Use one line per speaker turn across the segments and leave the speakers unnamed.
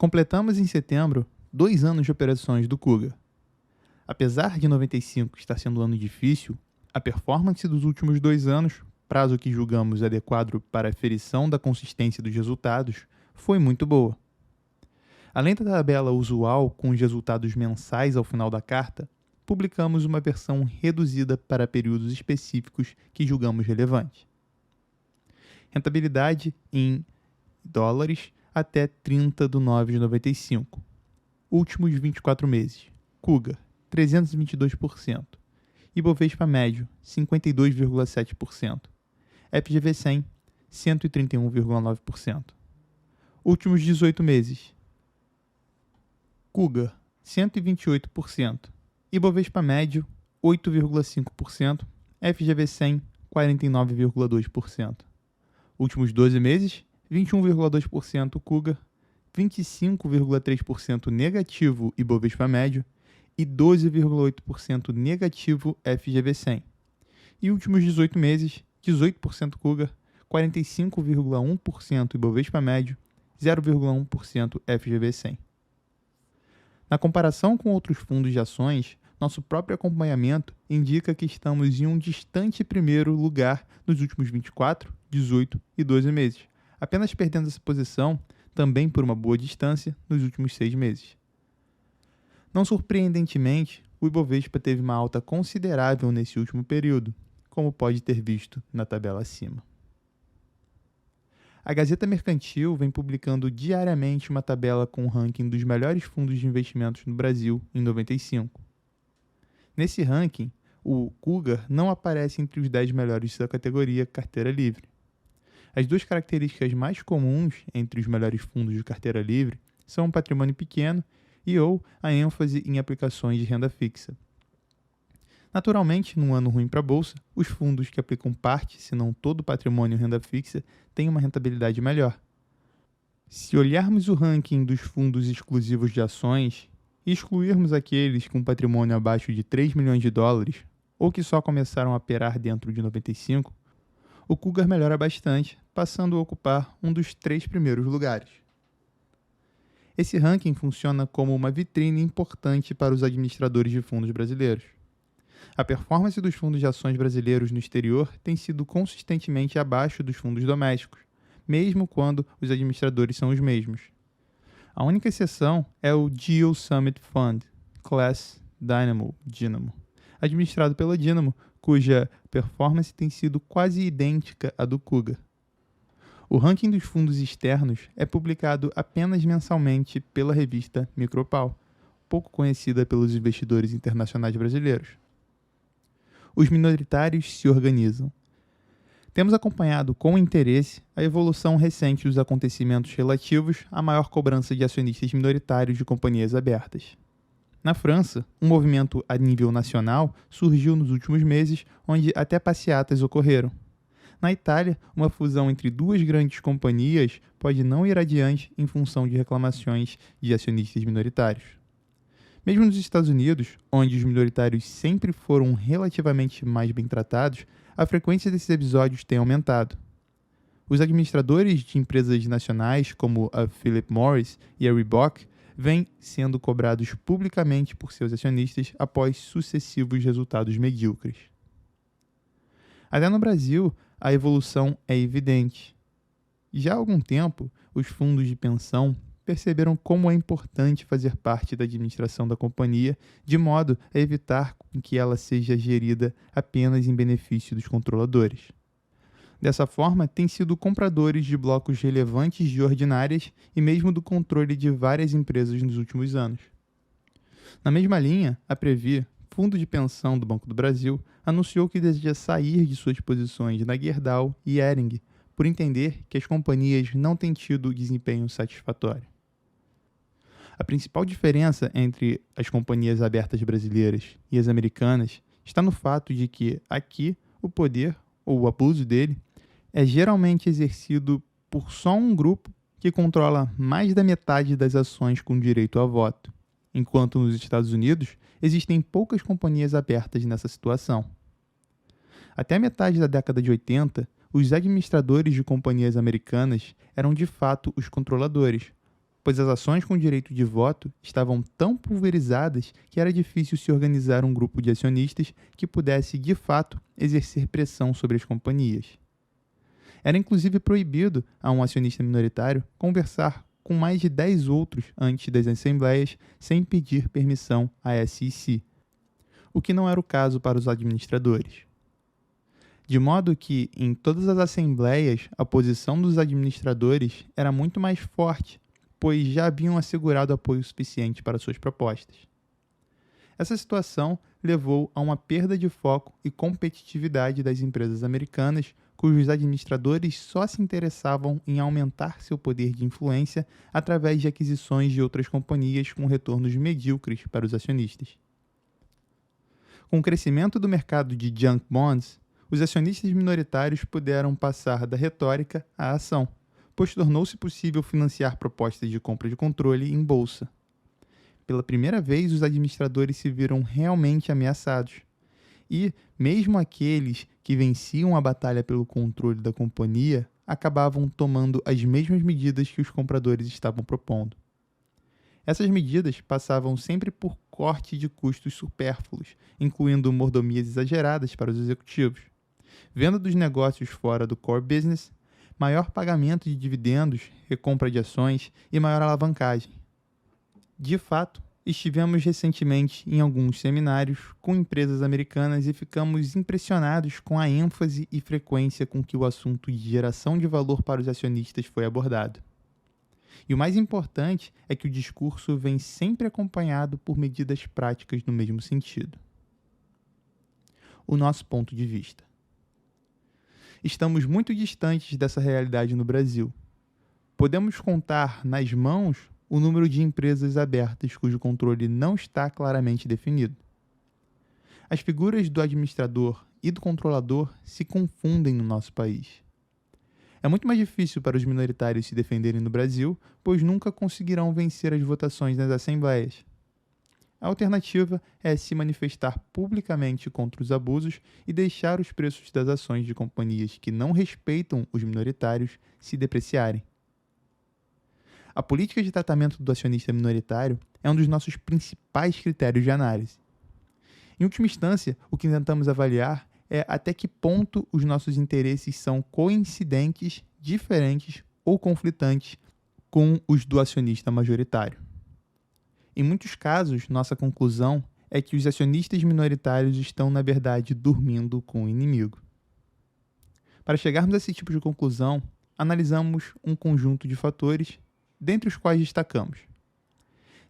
Completamos em setembro 2 anos de operações do Cougar. Apesar de 95 estar sendo um ano difícil, a performance dos últimos 2 anos, prazo que julgamos adequado para a aferição da consistência dos resultados, foi muito boa. Além da tabela usual com os resultados mensais ao final da carta, publicamos uma versão reduzida para períodos específicos que julgamos relevantes. Rentabilidade em dólares até 30 de 9 de 95. Últimos 24 meses. Cougar, 322%. Ibovespa médio, 52,7%. FGV 100, 131,9%. Últimos 18 meses. Cougar, 128%. Ibovespa médio, 8,5%. FGV 100, 49,2%. Últimos 12 meses, 21,2% Cougar, 25,3% negativo Ibovespa médio e 12,8% negativo FGV 100. E últimos 18 meses, 18% Cougar, 45,1% Ibovespa médio, 0,1% FGV 100. Na comparação com outros fundos de ações, nosso próprio acompanhamento indica que estamos em um distante primeiro lugar nos últimos 24, 18 e 12 meses, apenas perdendo essa posição, também por uma boa distância, nos últimos 6 meses. Não surpreendentemente, o Ibovespa teve uma alta considerável nesse último período, como pode ter visto na tabela acima. A Gazeta Mercantil vem publicando diariamente uma tabela com o ranking dos melhores fundos de investimentos no Brasil em 95. Nesse ranking, o Cougar não aparece entre os 10 melhores da categoria carteira livre. As duas características mais comuns entre os melhores fundos de carteira livre são um patrimônio pequeno ou a ênfase em aplicações de renda fixa. Naturalmente, num ano ruim para a Bolsa, os fundos que aplicam parte, se não todo o patrimônio em renda fixa, têm uma rentabilidade melhor. Se olharmos o ranking dos fundos exclusivos de ações e excluirmos aqueles com patrimônio abaixo de 3 milhões de dólares ou que só começaram a operar dentro de 95, o Cougar melhora bastante, passando a ocupar um dos 3 primeiros lugares. Esse ranking funciona como uma vitrine importante para os administradores de fundos brasileiros. A performance dos fundos de ações brasileiros no exterior tem sido consistentemente abaixo dos fundos domésticos, mesmo quando os administradores são os mesmos. A única exceção é o Geo Summit Fund, Class Dynamo, administrado pela Dynamo, cuja performance tem sido quase idêntica à do Cougar. O ranking dos fundos externos é publicado apenas mensalmente pela revista Micropal, pouco conhecida pelos investidores internacionais brasileiros. Os minoritários se organizam. Temos acompanhado com interesse a evolução recente dos acontecimentos relativos à maior cobrança de acionistas minoritários de companhias abertas. Na França, um movimento a nível nacional surgiu nos últimos meses, onde até passeatas ocorreram. Na Itália, uma fusão entre duas grandes companhias pode não ir adiante em função de reclamações de acionistas minoritários. Mesmo nos Estados Unidos, onde os minoritários sempre foram relativamente mais bem tratados, a frequência desses episódios tem aumentado. Os administradores de empresas nacionais, como a Philip Morris e a Reebok, vêm sendo cobrados publicamente por seus acionistas após sucessivos resultados medíocres. Até no Brasil, a evolução é evidente. Já há algum tempo, os fundos de pensão perceberam como é importante fazer parte da administração da companhia, de modo a evitar que ela seja gerida apenas em benefício dos controladores. Dessa forma, têm sido compradores de blocos relevantes de ordinárias e mesmo do controle de várias empresas nos últimos anos. Na mesma linha, a Previ, fundo de pensão do Banco do Brasil, anunciou que deseja sair de suas posições na Gerdau e Hering, por entender que as companhias não têm tido desempenho satisfatório. A principal diferença entre as companhias abertas brasileiras e as americanas está no fato de que, aqui, o poder, ou o abuso dele, é geralmente exercido por só um grupo que controla mais da metade das ações com direito a voto, enquanto nos Estados Unidos existem poucas companhias abertas nessa situação. Até a metade da década de 80, os administradores de companhias americanas eram de fato os controladores, pois as ações com direito de voto estavam tão pulverizadas que era difícil se organizar um grupo de acionistas que pudesse, de fato, exercer pressão sobre as companhias. Era inclusive proibido a um acionista minoritário conversar com mais de 10 outros antes das assembleias sem pedir permissão à SEC, o que não era o caso para os administradores. De modo que, em todas as assembleias, a posição dos administradores era muito mais forte, pois já haviam assegurado apoio suficiente para suas propostas. Essa situação levou a uma perda de foco e competitividade das empresas americanas, cujos administradores só se interessavam em aumentar seu poder de influência através de aquisições de outras companhias com retornos medíocres para os acionistas. Com o crescimento do mercado de junk bonds, os acionistas minoritários puderam passar da retórica à ação, pois tornou-se possível financiar propostas de compra de controle em bolsa. Pela primeira vez, os administradores se viram realmente ameaçados. E, mesmo aqueles que venciam a batalha pelo controle da companhia, acabavam tomando as mesmas medidas que os compradores estavam propondo. Essas medidas passavam sempre por corte de custos supérfluos, incluindo mordomias exageradas para os executivos, venda dos negócios fora do core business, maior pagamento de dividendos, recompra de ações e maior alavancagem. De fato, estivemos recentemente em alguns seminários com empresas americanas e ficamos impressionados com a ênfase e frequência com que o assunto de geração de valor para os acionistas foi abordado. E o mais importante é que o discurso vem sempre acompanhado por medidas práticas no mesmo sentido. O nosso ponto de vista. Estamos muito distantes dessa realidade no Brasil. Podemos contar nas mãos o número de empresas abertas cujo controle não está claramente definido. As figuras do administrador e do controlador se confundem no nosso país. É muito mais difícil para os minoritários se defenderem no Brasil, pois nunca conseguirão vencer as votações nas assembleias. A alternativa é se manifestar publicamente contra os abusos e deixar os preços das ações de companhias que não respeitam os minoritários se depreciarem. A política de tratamento do acionista minoritário é um dos nossos principais critérios de análise. Em última instância, o que tentamos avaliar é até que ponto os nossos interesses são coincidentes, diferentes ou conflitantes com os do acionista majoritário. Em muitos casos, nossa conclusão é que os acionistas minoritários estão, na verdade, dormindo com o inimigo. Para chegarmos a esse tipo de conclusão, analisamos um conjunto de fatores, dentre os quais destacamos: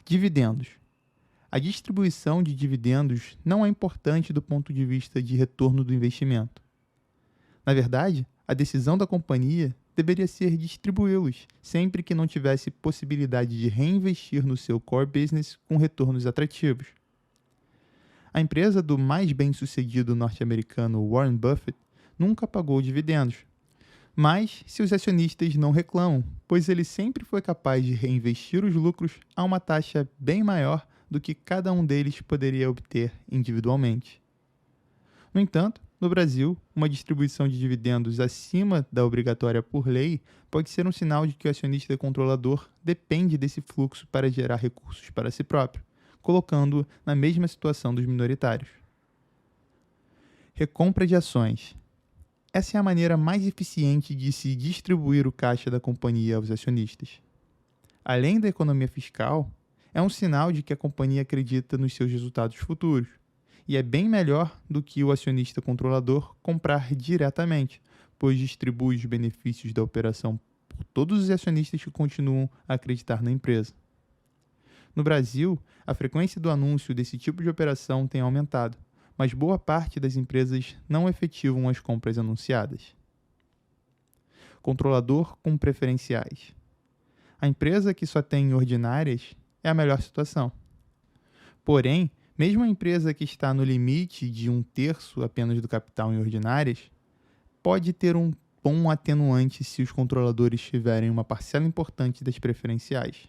dividendos. A distribuição de dividendos não é importante do ponto de vista de retorno do investimento. Na verdade, a decisão da companhia deveria ser distribuí-los, sempre que não tivesse possibilidade de reinvestir no seu core business com retornos atrativos. A empresa do mais bem-sucedido norte-americano Warren Buffett nunca pagou dividendos, mas seus acionistas não reclamam, pois ele sempre foi capaz de reinvestir os lucros a uma taxa bem maior do que cada um deles poderia obter individualmente. No entanto, no Brasil, uma distribuição de dividendos acima da obrigatória por lei pode ser um sinal de que o acionista controlador depende desse fluxo para gerar recursos para si próprio, colocando-o na mesma situação dos minoritários. Recompra de ações. Essa é a maneira mais eficiente de se distribuir o caixa da companhia aos acionistas. Além da economia fiscal, é um sinal de que a companhia acredita nos seus resultados futuros, e é bem melhor do que o acionista controlador comprar diretamente, pois distribui os benefícios da operação por todos os acionistas que continuam a acreditar na empresa. No Brasil, a frequência do anúncio desse tipo de operação tem aumentado, mas boa parte das empresas não efetivam as compras anunciadas. Controlador com preferenciais. A empresa que só tem ordinárias é a melhor situação. Porém, mesmo a empresa que está no limite de 1/3 apenas do capital em ordinárias, pode ter um bom atenuante se os controladores tiverem uma parcela importante das preferenciais.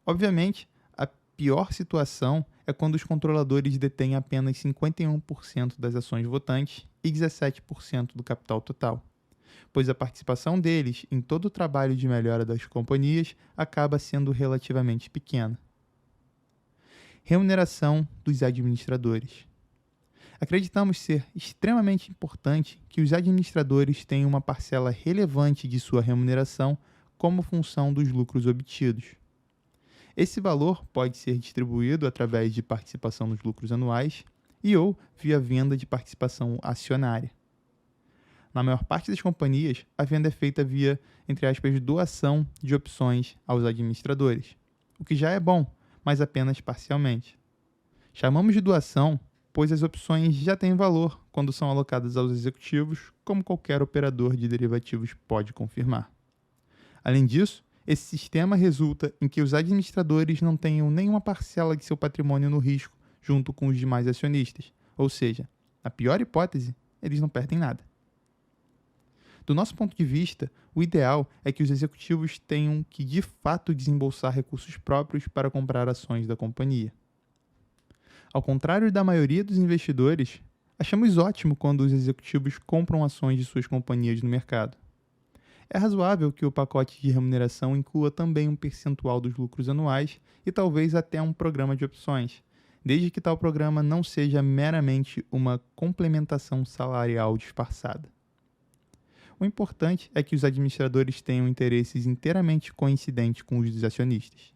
Obviamente, a pior situação é quando os controladores detêm apenas 51% das ações votantes e 17% do capital total. pois a participação deles em todo o trabalho de melhora das companhias acaba sendo relativamente pequena. Remuneração dos administradores. Acreditamos ser extremamente importante que os administradores tenham uma parcela relevante de sua remuneração como função dos lucros obtidos. Esse valor pode ser distribuído através de participação nos lucros anuais e ou via venda de participação acionária. Na maior parte das companhias, a venda é feita via, entre aspas, doação de opções aos administradores, o que já é bom, mas apenas parcialmente. Chamamos de doação, pois as opções já têm valor quando são alocadas aos executivos, como qualquer operador de derivativos pode confirmar. Além disso, esse sistema resulta em que os administradores não tenham nenhuma parcela de seu patrimônio no risco junto com os demais acionistas, ou seja, na pior hipótese, eles não perdem nada. Do nosso ponto de vista, o ideal é que os executivos tenham que de fato desembolsar recursos próprios para comprar ações da companhia. Ao contrário da maioria dos investidores, achamos ótimo quando os executivos compram ações de suas companhias no mercado. É razoável que o pacote de remuneração inclua também um percentual dos lucros anuais e talvez até um programa de opções, desde que tal programa não seja meramente uma complementação salarial disfarçada. O importante é que os administradores tenham interesses inteiramente coincidentes com os dos acionistas.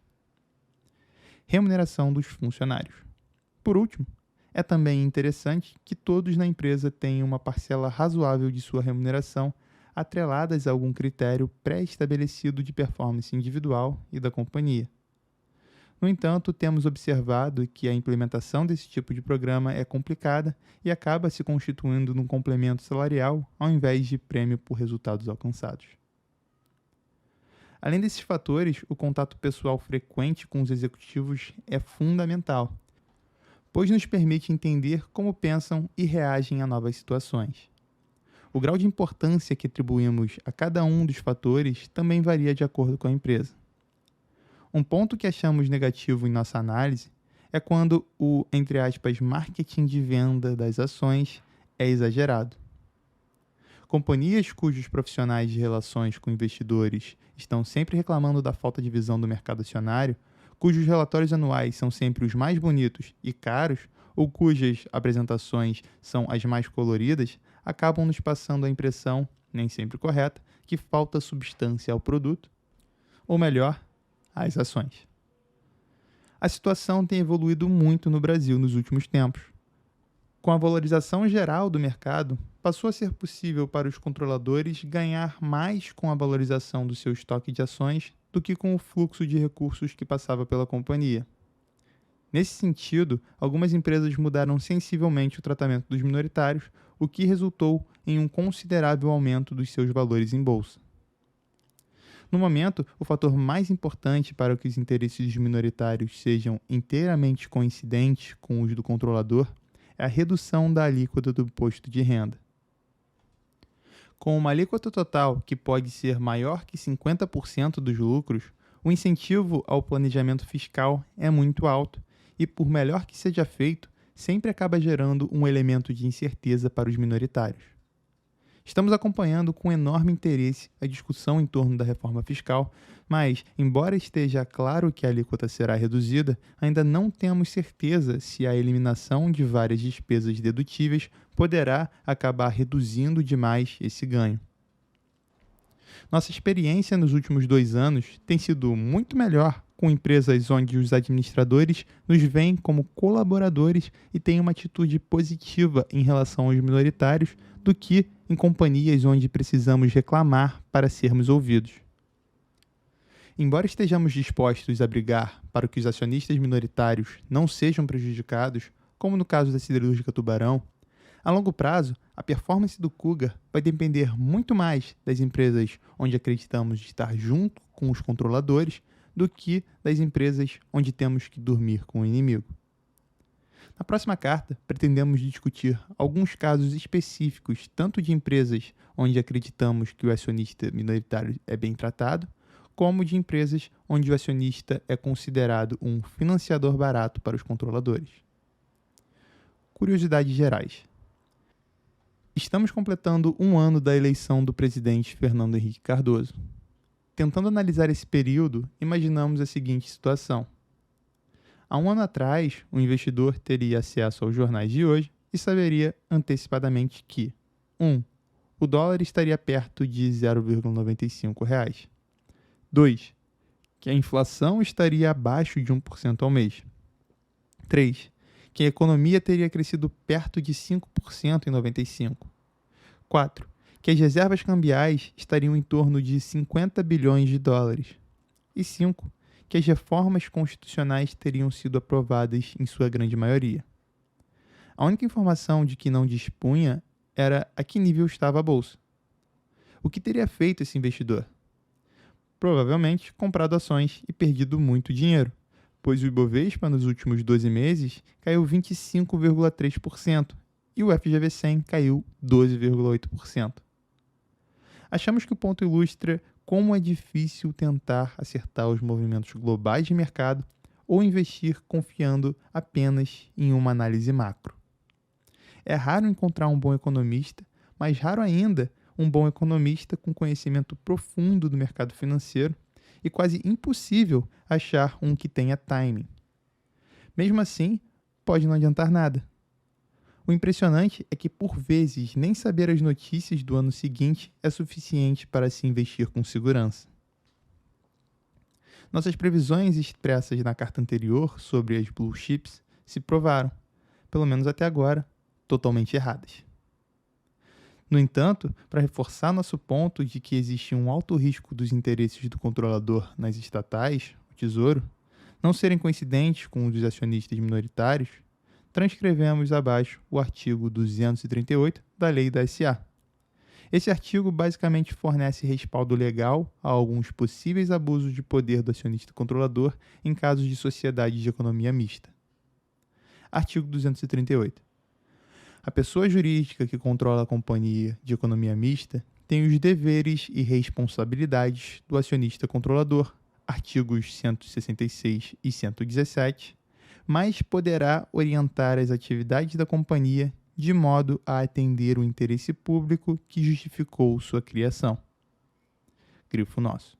Remuneração dos funcionários. Por último, é também interessante que todos na empresa tenham uma parcela razoável de sua remuneração atreladas a algum critério pré-estabelecido de performance individual e da companhia. No entanto, temos observado que a implementação desse tipo de programa é complicada e acaba se constituindo num complemento salarial ao invés de prêmio por resultados alcançados. Além desses fatores, o contato pessoal frequente com os executivos é fundamental, pois nos permite entender como pensam e reagem a novas situações. O grau de importância que atribuímos a cada um dos fatores também varia de acordo com a empresa. Um ponto que achamos negativo em nossa análise é quando o, entre aspas, marketing de venda das ações é exagerado. Companhias cujos profissionais de relações com investidores estão sempre reclamando da falta de visão do mercado acionário, cujos relatórios anuais são sempre os mais bonitos e caros, ou cujas apresentações são as mais coloridas, acabam nos passando a impressão, nem sempre correta, que falta substância ao produto, ou melhor, às ações. A situação tem evoluído muito no Brasil nos últimos tempos. Com a valorização geral do mercado, passou a ser possível para os controladores ganhar mais com a valorização do seu estoque de ações do que com o fluxo de recursos que passava pela companhia. Nesse sentido, algumas empresas mudaram sensivelmente o tratamento dos minoritários, o que resultou em um considerável aumento dos seus valores em bolsa. No momento, o fator mais importante para que os interesses dos minoritários sejam inteiramente coincidentes com os do controlador é a redução da alíquota do imposto de renda. Com uma alíquota total que pode ser maior que 50% dos lucros, o incentivo ao planejamento fiscal é muito alto e, por melhor que seja feito, sempre acaba gerando um elemento de incerteza para os minoritários. Estamos acompanhando com enorme interesse a discussão em torno da reforma fiscal, mas, embora esteja claro que a alíquota será reduzida, ainda não temos certeza se a eliminação de várias despesas dedutíveis poderá acabar reduzindo demais esse ganho. Nossa experiência nos últimos 2 anos tem sido muito melhor com empresas onde os administradores nos veem como colaboradores e têm uma atitude positiva em relação aos minoritários do que em companhias onde precisamos reclamar para sermos ouvidos. Embora estejamos dispostos a brigar para que os acionistas minoritários não sejam prejudicados, como no caso da Siderúrgica Tubarão, a longo prazo, a performance do Cougar vai depender muito mais das empresas onde acreditamos estar junto com os controladores do que das empresas onde temos que dormir com o inimigo. Na próxima carta, pretendemos discutir alguns casos específicos, tanto de empresas onde acreditamos que o acionista minoritário é bem tratado, como de empresas onde o acionista é considerado um financiador barato para os controladores. Curiosidades gerais. Estamos completando um ano da eleição do presidente Fernando Henrique Cardoso. Tentando analisar esse período, imaginamos a seguinte situação. Há um ano atrás, o investidor teria acesso aos jornais de hoje e saberia antecipadamente que 1. O dólar estaria perto de R$ 0,95. 2. Que a inflação estaria abaixo de 1% ao mês. 3. Que a economia teria crescido perto de 5% em 95. 4. Que as reservas cambiais estariam em torno de 50 bilhões de dólares. E 5. Que as reformas constitucionais teriam sido aprovadas em sua grande maioria. A única informação de que não dispunha era a que nível estava a bolsa. O que teria feito esse investidor? Provavelmente comprado ações e perdido muito dinheiro, pois o Ibovespa nos últimos 12 meses caiu 25,3% e o FGV-100 caiu 12,8%. Achamos que o ponto ilustra como é difícil tentar acertar os movimentos globais de mercado ou investir confiando apenas em uma análise macro. É raro encontrar um bom economista, mas raro ainda um bom economista com conhecimento profundo do mercado financeiro e quase impossível achar um que tenha timing. Mesmo assim, pode não adiantar nada. O impressionante é que, por vezes, nem saber as notícias do ano seguinte é suficiente para se investir com segurança. Nossas previsões expressas na carta anterior sobre as blue chips se provaram, pelo menos até agora, totalmente erradas. No entanto, para reforçar nosso ponto de que existe um alto risco dos interesses do controlador nas estatais, o Tesouro, não serem coincidentes com os dos acionistas minoritários, transcrevemos abaixo o artigo 238 da Lei da SA. Esse artigo basicamente fornece respaldo legal a alguns possíveis abusos de poder do acionista controlador em casos de sociedade de economia mista. Artigo 238. A pessoa jurídica que controla a companhia de economia mista tem os deveres e responsabilidades do acionista controlador, artigos 166 e 117, mas poderá orientar as atividades da companhia de modo a atender o interesse público que justificou sua criação. Grifo nosso.